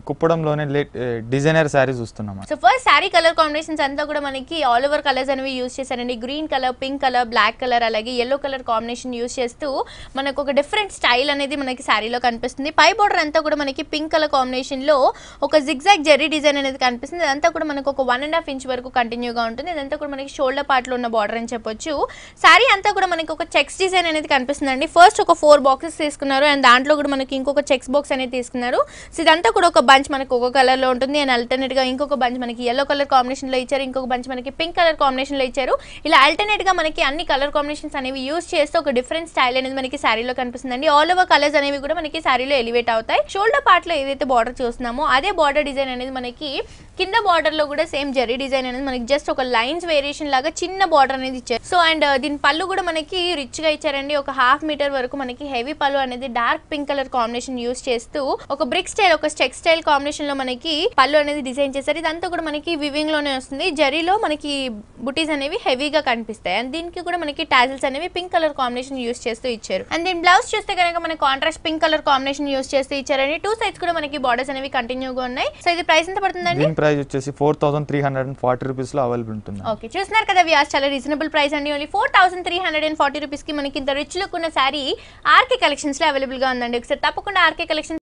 కుప్పడంలోనే designer sari చూస్తున్నాం. So first sari colour combinations అంతా కూడా మనకి ఆల్ ఓవర్ కలర్స్ అనేవి యూస్ చేశారండి. Green colour, pink colour, black colour, అలాగే yellow కలర్ కాంబినేషన్ యూస్ చేస్తూ మనకు ఒక డిఫరెంట్ స్టైల్ అనేది మనకి శారీలో కనిపిస్తుంది. పై బోర్డర్ అంతా కూడా మనకి పింక్ కలర్ కాంబినేషన్ లో ఒక జిగ్జాగ్ జెర్రీ డిజైన్ అనేది కనిపిస్తుంది. అదంతా కూడా మనకు ఒక 1.5 ఇంచ్ వరకు కంటిన్యూగా ఉంటుంది. ఇదంతా కూడా మనకి షోల్డర్ పార్ట్ లో ఉన్న బార్డర్ అని చెప్పొచ్చు. శారీ అంతా కూడా మనకి ఒక చెక్స్ డిజైన్ అనేది కనిపిస్తుందండి. ఫస్ట్ ఒక 4 బాక్సెస్ తీసుకున్నారు అండ్ దాంట్లో కూడా మనకి ఇంకొక చెక్స్ బాక్స్ అనేది తీసుకున్నారు. సో ఇదంతా కూడా ఒక బంచ్ మనకు ఒక కలర్ లో ఉంటుంది అండ్ అల్టర్నేట్ గా ఇంకొక బంచ్ మనకి yellow కలర్ కాంబినేషన్ లో ఇచ్చారు, ఇంకొక బంచ్ మనకి పింక్ కలర్ కాంబినేషన్ లో ఇచ్చారు. ఇలా అల్టర్నేట్ గా మనకి అన్ని కలర్ కాంబినేషన్స్ అనేవి యూస్ చేస్తూ ఒక డిఫరెంట్ స్టైల్ అనేది మనకి శారీలో కనిపిస్తుందండి. ఆల్ ఓవర్ కలర్స్ అనేవి కూడా మనకి శారీలో ఎలివేట్ అవుతాయి. షోల్డర్ పార్ట్ లో ఏదైతే బార్డర్ చూస్తున్నామో అదే బార్డర్ డిజైన్ అనేది మనకి కింద బార్డర్ లో కూడా సేమ్ జెర్రీ డిజైన్ అనేది మనకి జస్ట్ ఒక లైన్స్ వేరియేషన్ లాగా చిన్న బార్డర్ అనేది ఇచ్చారు. సో అండ్ దీని పళ్ళు కూడా మనకి రిచ్ గా ఇచ్చారండి. ఒక 1/2 మీటర్ వరకు మనకి హెవీ పళ్ళు అనేది dark pink colour combination use చేస్తూ ఒక బ్రిక్ స్టైల్, ఒక చెక్ స్టైల్ కాంబినేషన్ లో మనకి పళ్ళు అనేది డిజైన్ చేశారు. ఇదంతా కూడా మనకి వివింగ్ లోనే వస్తుంది. జరీలో మనకి బుటీస్ అనేవి హెవీగా కనిపిస్తాయి అండ్ దీనికి కూడా మనకి టాజిల్స్ అనేవి పింక్ కలర్ కాంబినేషన్ యూస్ చేస్తూ ఇచ్చారు. అండ్ దీని బ్లౌజ్ చూస్తే కనుక మనకి contrast pink colour combination use చేస్తూ ఇచ్చారండి. 2 సైడ్స్ కూడా మనకి బార్డర్స్ అనేవి కంటిన్యూగా ఉన్నాయి. సో ఇది ప్రైస్ ఎంత పడుతుందండి? దీని ప్రైస్ వచ్చేసి 4340 రూపీస్ లో అవైలబుల్ ఉంటుంది. ఓకే, చూస్తున్నారు కదా వ్యాస్, చాలా రీజనబుల్ ప్రైస్ అండి. ఓన్లీ 4340 రూపీస్ కి మనకి ఇంత రిచ్ లుక్ ఉన్న శారీ ఆర్కే కలెక్షన్స్ లో అవైలబుల్ గా ఉందండి. ఒకసారి తప్పకుండా ఆర్కే కలెక్షన్స్